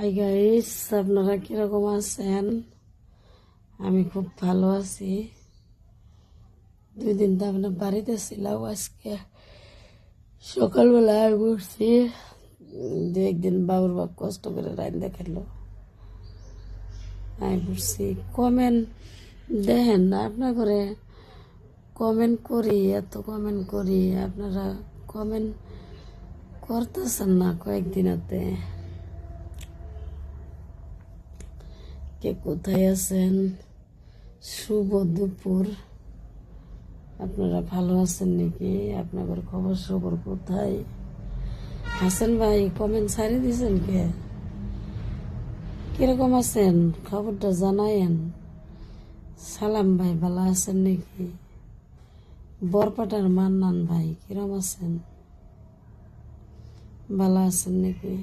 Hi guys, আপনারা কিরকম আছেন? আমি খুব ভালো আছি। 2 দিন তো আপনার বাড়িতে ছিলাম। আজকে সকালবেলা বসছি, 1 দিন বাবুর বাপ কষ্ট করে রান্না খেলো। আমি বসছি, কমেন্ট দেখেন না আপনার করে, কমেন্ট করি, এত কমেন্ট করি, আপনারা কমেন্ট করতেছেন না কয়েকদিনতে। কে কোথায় আছেন? শুভ দুপুর। আপনারা ভালো আছেন নাকি? আপনাদের খবর সবর কোথায়? হাসান ভাই কমেন্ট ছাড়ি দিয়েছেন কে? কিরকম আছেন খবরটা জানায়েন। সালাম ভাই ভালো আছেন নাকি? বরপাটার মান্নান ভাই কিরম আছেন? ভালো আছেন নাকি?